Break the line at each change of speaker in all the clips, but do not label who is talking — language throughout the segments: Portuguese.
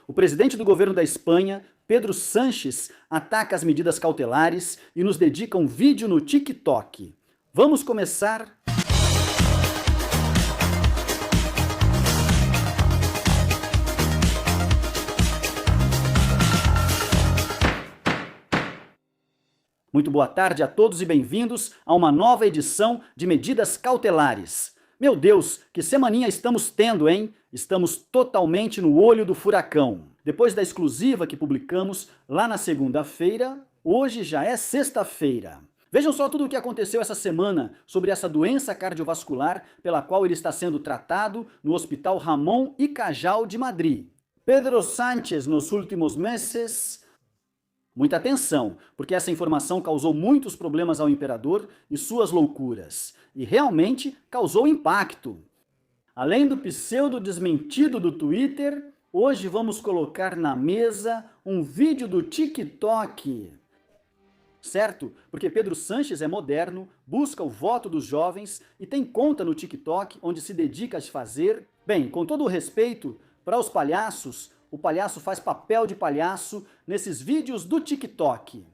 O presidente do governo da Espanha, Pedro Sánchez, ataca as medidas cautelares e nos dedica um vídeo no TikTok. Vamos começar? Muito boa tarde a todos e bem-vindos a uma nova edição de Medidas Cautelares. Meu Deus, que semaninha estamos tendo, hein? Estamos totalmente no olho do furacão. Depois da exclusiva que publicamos lá na segunda-feira, hoje já é sexta-feira. Vejam só tudo o que aconteceu essa semana sobre essa doença cardiovascular pela qual ele está sendo tratado no Hospital Ramón y Cajal de Madrid. Pedro Sánchez, nos últimos meses... Muita atenção, porque essa informação causou muitos problemas ao imperador e suas loucuras, e realmente causou impacto. Além do pseudo-desmentido do Twitter, hoje vamos colocar na mesa um vídeo do TikTok. Certo? Porque Pedro Sánchez é moderno, busca o voto dos jovens e tem conta no TikTok onde se dedica a fazer... Bem, com todo o respeito, para os palhaços, o palhaço faz papel de palhaço nesses vídeos do TikTok.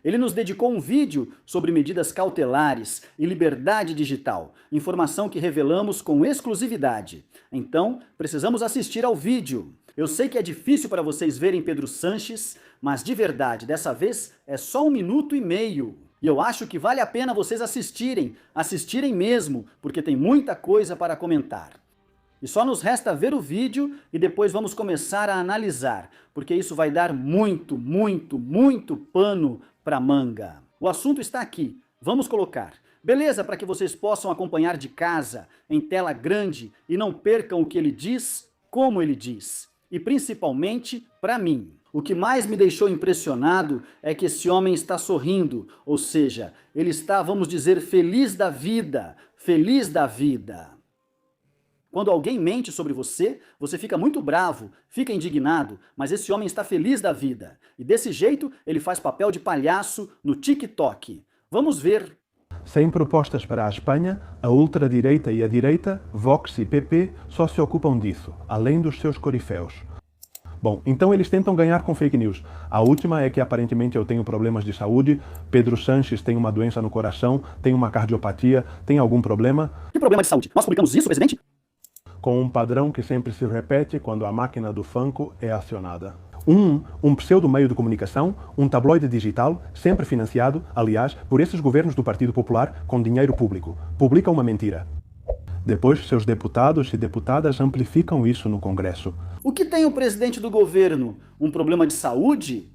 Ele nos dedicou um vídeo sobre medidas cautelares e liberdade digital, informação que revelamos com exclusividade. Então, precisamos assistir ao vídeo. Eu sei que é difícil para vocês verem Pedro Sánchez, mas de verdade, dessa vez é só 1 minuto e meio. E eu acho que vale a pena vocês assistirem mesmo, porque tem muita coisa para comentar. E só nos resta ver o vídeo e depois vamos começar a analisar, porque isso vai dar muito pano para manga. O assunto está aqui, vamos colocar. Beleza, para que vocês possam acompanhar de casa, em tela grande, e não percam o que ele diz, como ele diz. E principalmente para mim. O que mais me deixou impressionado é que esse homem está sorrindo, ou seja, ele está, vamos dizer, feliz da vida, feliz da vida. Quando alguém mente sobre você, você fica muito bravo, fica indignado, mas esse homem está feliz da vida. E desse jeito, ele faz papel de palhaço no TikTok. Vamos ver.
Sem propostas para a Espanha, a ultradireita e a direita, Vox e PP, só se ocupam disso, além dos seus coriféus. Bom, então eles tentam ganhar com fake news. A última é que aparentemente eu tenho problemas de saúde, Pedro Sánchez tem uma doença no coração, tem uma cardiopatia, tem algum problema?
Que problema de saúde? Nós publicamos isso, presidente?
Com um padrão que sempre se repete quando a máquina do Funko é acionada. Um pseudo-meio de comunicação, um tabloide digital, sempre financiado, aliás, por esses governos do Partido Popular com dinheiro público, publica uma mentira. Depois, seus deputados e deputadas amplificam isso no Congresso.
O que tem o presidente do governo? Um problema de saúde?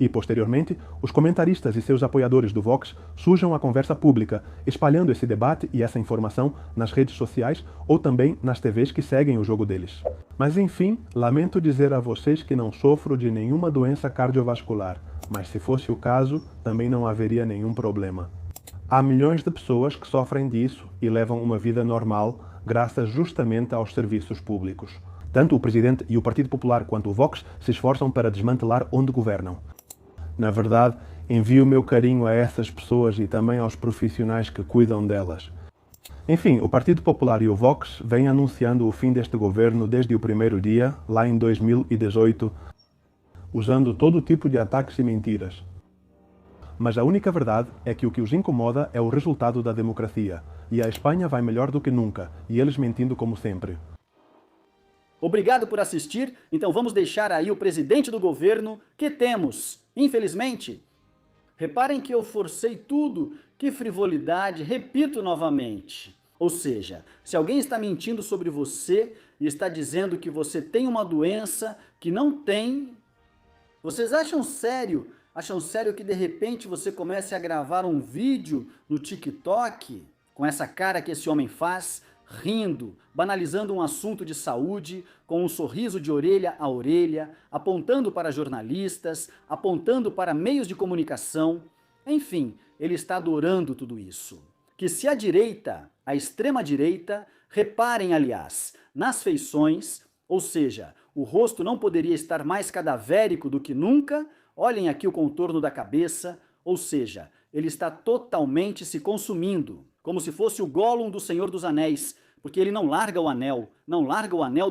E, posteriormente, os comentaristas e seus apoiadores do Vox sujam a conversa pública, espalhando esse debate e essa informação nas redes sociais ou também nas TVs que seguem o jogo deles. Mas enfim, lamento dizer a vocês que não sofro de nenhuma doença cardiovascular, mas se fosse o caso, também não haveria nenhum problema. Há milhões de pessoas que sofrem disso e levam uma vida normal, graças justamente aos serviços públicos. Tanto o Presidente e o Partido Popular quanto o Vox se esforçam para desmantelar onde governam. Na verdade, envio o meu carinho a essas pessoas e também aos profissionais que cuidam delas. Enfim, o Partido Popular e o Vox vêm anunciando o fim deste governo desde o primeiro dia, lá em 2018, usando todo tipo de ataques e mentiras. Mas a única verdade é que o que os incomoda é o resultado da democracia, e a Espanha vai melhor do que nunca, e eles mentindo como sempre.
Obrigado por assistir, então vamos deixar aí o presidente do governo que temos, infelizmente. Reparem que eu forcei tudo, que frivolidade, repito novamente. Ou seja, se alguém está mentindo sobre você e está dizendo que você tem uma doença que não tem, vocês acham sério? Acham sério que de repente você comece a gravar um vídeo no TikTok com essa cara que esse homem faz, rindo, banalizando um assunto de saúde, com um sorriso de orelha a orelha, apontando para jornalistas, apontando para meios de comunicação. Enfim, ele está adorando tudo isso. Que se a direita, a extrema-direita, reparem, aliás, nas feições, ou seja, o rosto não poderia estar mais cadavérico do que nunca, olhem aqui o contorno da cabeça, ou seja, ele está totalmente se consumindo, como se fosse o Gollum do Senhor dos Anéis, porque ele não larga o anel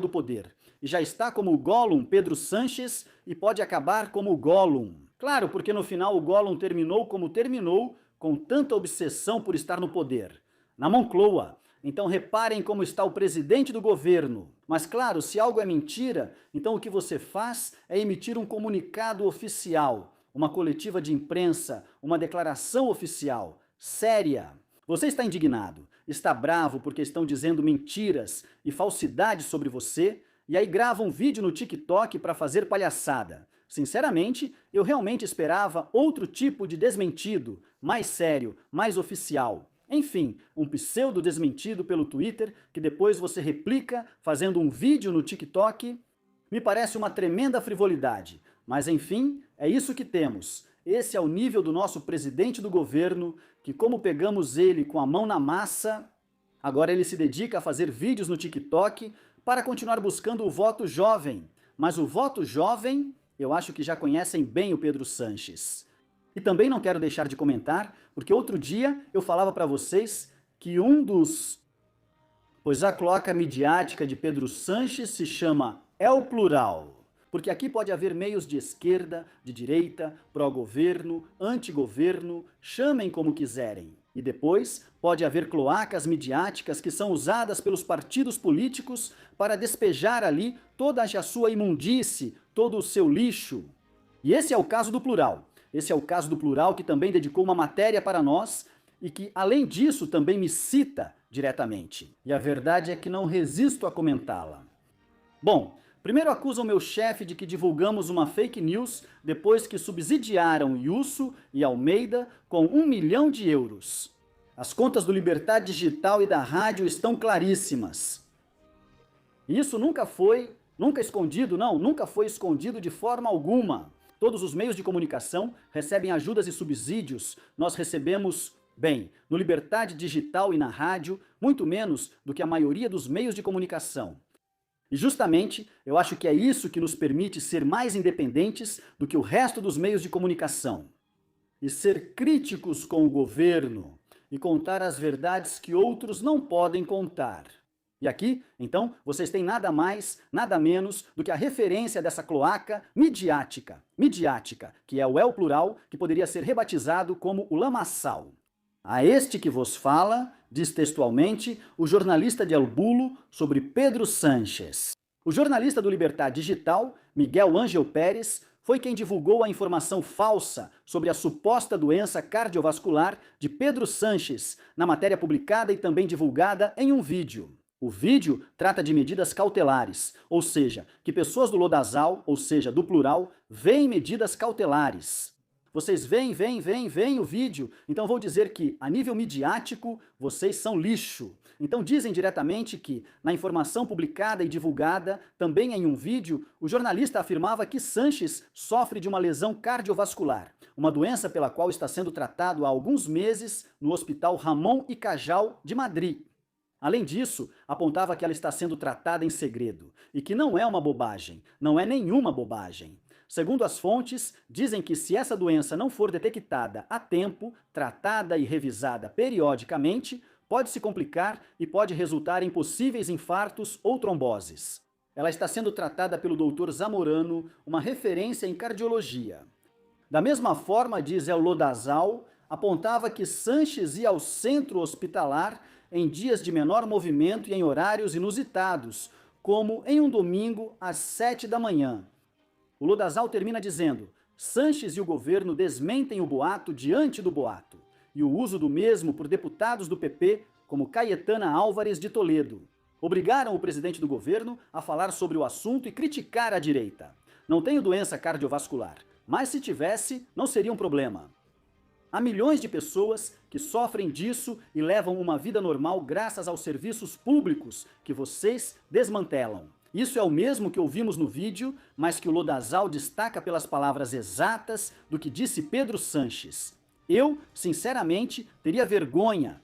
do poder. e já está como o Gollum Pedro Sanches e pode acabar como o Gollum. Claro, porque no final o Gollum terminou como terminou, com tanta obsessão por estar no poder. Na Moncloa. Então reparem como está o presidente do governo. Mas claro, se algo é mentira, então o que você faz é emitir um comunicado oficial, uma coletiva de imprensa, uma declaração oficial, séria. Você está indignado, está bravo porque estão dizendo mentiras e falsidades sobre você, e aí grava um vídeo no TikTok para fazer palhaçada. Sinceramente, eu realmente esperava outro tipo de desmentido, mais sério, mais oficial. Enfim, um pseudo desmentido pelo Twitter que depois você replica fazendo um vídeo no TikTok. Me parece uma tremenda frivolidade, mas enfim, é isso que temos. Esse é o nível do nosso presidente do governo, que como pegamos ele com a mão na massa, agora ele se dedica a fazer vídeos no TikTok para continuar buscando o voto jovem. Mas o voto jovem, eu acho que já conhecem bem o Pedro Sanches. E também não quero deixar de comentar, porque outro dia eu falava para vocês que pois a cloaca midiática de Pedro Sanches se chama El Plural. Porque aqui pode haver meios de esquerda, de direita, pró-governo, anti-governo, chamem como quiserem. E depois pode haver cloacas midiáticas que são usadas pelos partidos políticos para despejar ali toda a sua imundície, todo o seu lixo. E esse é o caso do Plural. Esse é o caso do Plural, que também dedicou uma matéria para nós e que, além disso, também me cita diretamente. E a verdade é que não resisto a comentá-la. Bom, primeiro acusam meu chefe de que divulgamos uma fake news depois que subsidiaram Yusso e Almeida com 1 milhão de euros. As contas do Liberdade Digital e da rádio estão claríssimas. Isso nunca foi escondido, não, nunca foi escondido de forma alguma. Todos os meios de comunicação recebem ajudas e subsídios. Nós recebemos, bem, no Liberdade Digital e na rádio, muito menos do que a maioria dos meios de comunicação. E justamente, eu acho que é isso que nos permite ser mais independentes do que o resto dos meios de comunicação. E ser críticos com o governo e contar as verdades que outros não podem contar. E aqui, então, vocês têm nada mais, nada menos do que a referência dessa cloaca midiática, que é o El Plural, que poderia ser rebatizado como o lamaçal. A este que vos fala, diz textualmente o jornalista de El Bulo sobre Pedro Sanches. O jornalista do Liberdade Digital, Miguel Ángel Pérez, foi quem divulgou a informação falsa sobre a suposta doença cardiovascular de Pedro Sanches, na matéria publicada e também divulgada em um vídeo. O vídeo trata de medidas cautelares, ou seja, que pessoas do Lodazal, ou seja, do Plural, veem medidas cautelares. Vocês veem o vídeo, então vou dizer que, a nível midiático, vocês são lixo. Então dizem diretamente que, na informação publicada e divulgada, também em um vídeo, o jornalista afirmava que Sanches sofre de uma lesão cardiovascular, uma doença pela qual está sendo tratado há alguns meses no Hospital Ramon y Cajal de Madrid. Além disso, apontava que ela está sendo tratada em segredo, e que não é uma bobagem, não é nenhuma bobagem. Segundo as fontes, dizem que se essa doença não for detectada a tempo, tratada e revisada periodicamente, pode se complicar e pode resultar em possíveis infartos ou tromboses. Ela está sendo tratada pelo Dr. Zamorano, uma referência em cardiologia. Da mesma forma, diz El Lodazal, apontava que Sanches ia ao centro hospitalar em dias de menor movimento e em horários inusitados, como em um domingo às 7 da manhã. O Lodazal termina dizendo: Sanches e o governo desmentem o boato diante do boato, e o uso do mesmo por deputados do PP, como Cayetana Álvares de Toledo. Obrigaram o presidente do governo a falar sobre o assunto e criticar a direita. Não tenho doença cardiovascular, mas se tivesse, não seria um problema. Há milhões de pessoas que sofrem disso e levam uma vida normal graças aos serviços públicos que vocês desmantelam. Isso é o mesmo que ouvimos no vídeo, mas que o Lodazal destaca pelas palavras exatas do que disse Pedro Sanches. Eu, sinceramente, teria vergonha.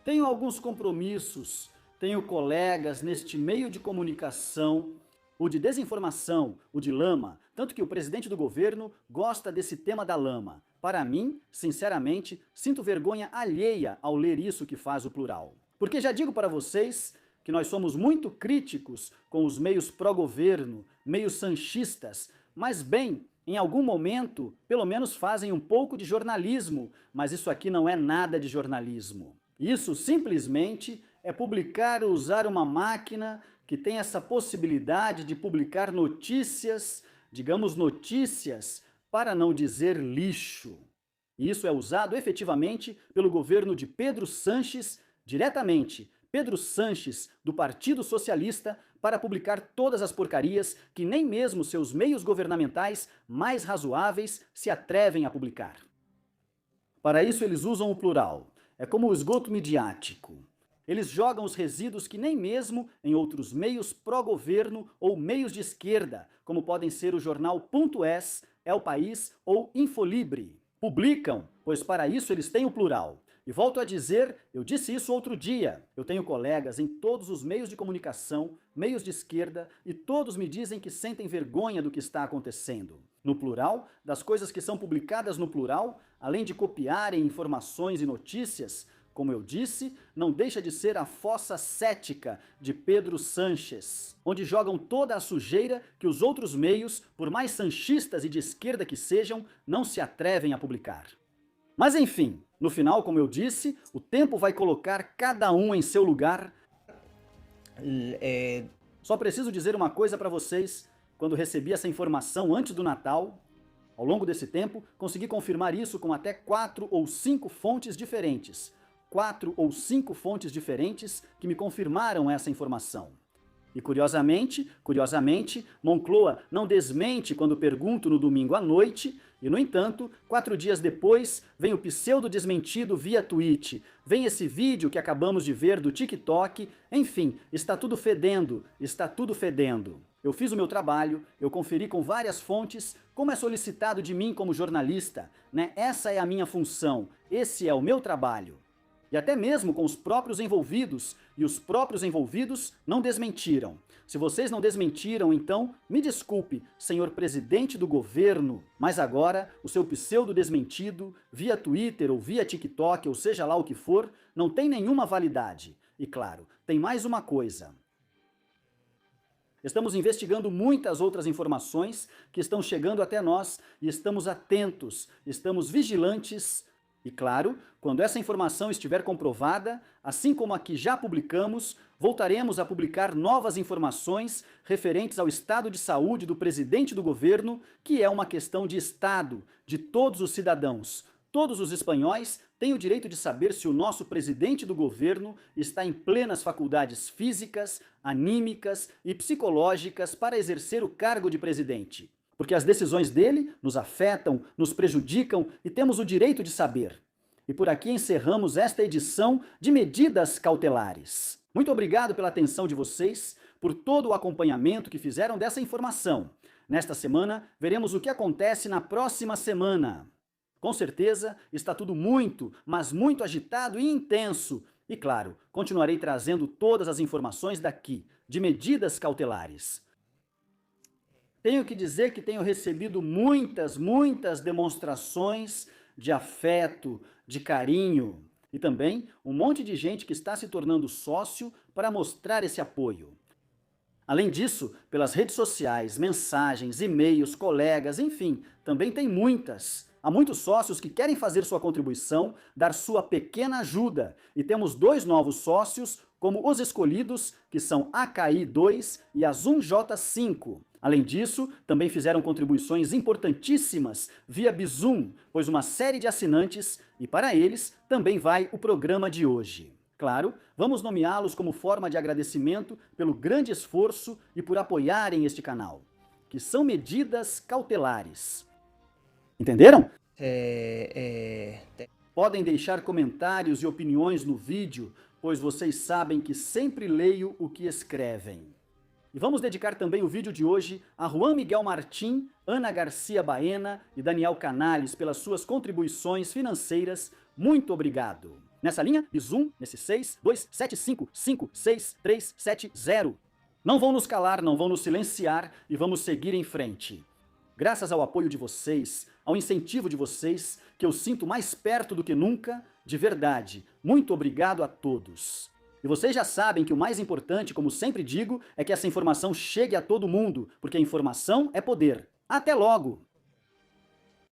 Tenho alguns compromissos, tenho colegas neste meio de comunicação, o de desinformação, o de lama, tanto que o presidente do governo gosta desse tema da lama. Para mim, sinceramente, sinto vergonha alheia ao ler isso que faz o Plural. Porque já digo para vocês que nós somos muito críticos com os meios pró-governo, meios sanchistas, mas bem, em algum momento, pelo menos fazem um pouco de jornalismo, mas isso aqui não é nada de jornalismo. Isso simplesmente é publicar ou usar uma máquina que tem essa possibilidade de publicar notícias, digamos notícias, para não dizer lixo. E isso é usado efetivamente pelo governo de Pedro Sanches, diretamente, Pedro Sanches, do Partido Socialista, para publicar todas as porcarias que nem mesmo seus meios governamentais mais razoáveis se atrevem a publicar. Para isso eles usam o plural. É como o esgoto midiático. Eles jogam os resíduos que nem mesmo em outros meios pró-governo ou meios de esquerda, como podem ser o jornal Ponto Es, El País ou Infolibre, publicam, pois para isso eles têm o plural. E volto a dizer, eu disse isso outro dia, eu tenho colegas em todos os meios de comunicação, meios de esquerda, e todos me dizem que sentem vergonha do que está acontecendo. No plural, das coisas que são publicadas no plural, além de copiarem informações e notícias, como eu disse, não deixa de ser a fossa cética de Pedro Sanches, onde jogam toda a sujeira que os outros meios, por mais sanchistas e de esquerda que sejam, não se atrevem a publicar. Mas enfim, no final, como eu disse, o tempo vai colocar cada um em seu lugar. Só preciso dizer uma coisa para vocês. Quando recebi essa informação antes do Natal, ao longo desse tempo, consegui confirmar isso com até 4 ou 5 fontes diferentes. 4 ou 5 fontes diferentes que me confirmaram essa informação. E curiosamente, Moncloa não desmente quando pergunto no domingo à noite, e no entanto, 4 dias depois, vem o pseudo-desmentido via tweet, vem esse vídeo que acabamos de ver do TikTok, enfim, está tudo fedendo, está tudo fedendo. Eu fiz o meu trabalho, eu conferi com várias fontes, como é solicitado de mim como jornalista, né? Essa é a minha função, esse é o meu trabalho. E até mesmo com os próprios envolvidos, e os próprios envolvidos não desmentiram. Se vocês não desmentiram, então, me desculpe, senhor presidente do governo, mas agora o seu pseudo-desmentido, via Twitter ou via TikTok, ou seja lá o que for, não tem nenhuma validade. E claro, tem mais uma coisa. Estamos investigando muitas outras informações que estão chegando até nós e estamos atentos, estamos vigilantes. E claro, quando essa informação estiver comprovada, assim como a que já publicamos, voltaremos a publicar novas informações referentes ao estado de saúde do presidente do governo, que é uma questão de Estado, de todos os cidadãos. Todos os espanhóis têm o direito de saber se o nosso presidente do governo está em plenas faculdades físicas, anímicas e psicológicas para exercer o cargo de presidente. Porque as decisões dele nos afetam, nos prejudicam e temos o direito de saber. E por aqui encerramos esta edição de Medidas Cautelares. Muito obrigado pela atenção de vocês, por todo o acompanhamento que fizeram dessa informação. Nesta semana, veremos o que acontece na próxima semana. Com certeza, está tudo muito, mas muito agitado e intenso. E claro, continuarei trazendo todas as informações daqui, de Medidas Cautelares. Tenho que dizer que tenho recebido muitas demonstrações de afeto, de carinho e também um monte de gente que está se tornando sócio para mostrar esse apoio. Além disso, pelas redes sociais, mensagens, e-mails, colegas, enfim, também tem muitas. Há muitos sócios que querem fazer sua contribuição, dar sua pequena ajuda. E temos 2 novos sócios, como os escolhidos, que são AKI2 e Azum-J5. Além disso, também fizeram contribuições importantíssimas via Bizum, pois uma série de assinantes, e para eles também vai o programa de hoje. Claro, vamos nomeá-los como forma de agradecimento pelo grande esforço e por apoiarem este canal, que são Medidas Cautelares. Entenderam? Podem deixar comentários e opiniões no vídeo, pois vocês sabem que sempre leio o que escrevem. E vamos dedicar também o vídeo de hoje a Juan Miguel Martim, Ana Garcia Baena e Daniel Canales pelas suas contribuições financeiras. Muito obrigado. Nessa linha, Bizum, nesse 627556370. Não vão nos calar, não vão nos silenciar e vamos seguir em frente. Graças ao apoio de vocês, ao incentivo de vocês, que eu sinto mais perto do que nunca, de verdade. Muito obrigado a todos. E vocês já sabem que o mais importante, como sempre digo, é que essa informação chegue a todo mundo, porque a informação é poder. Até logo!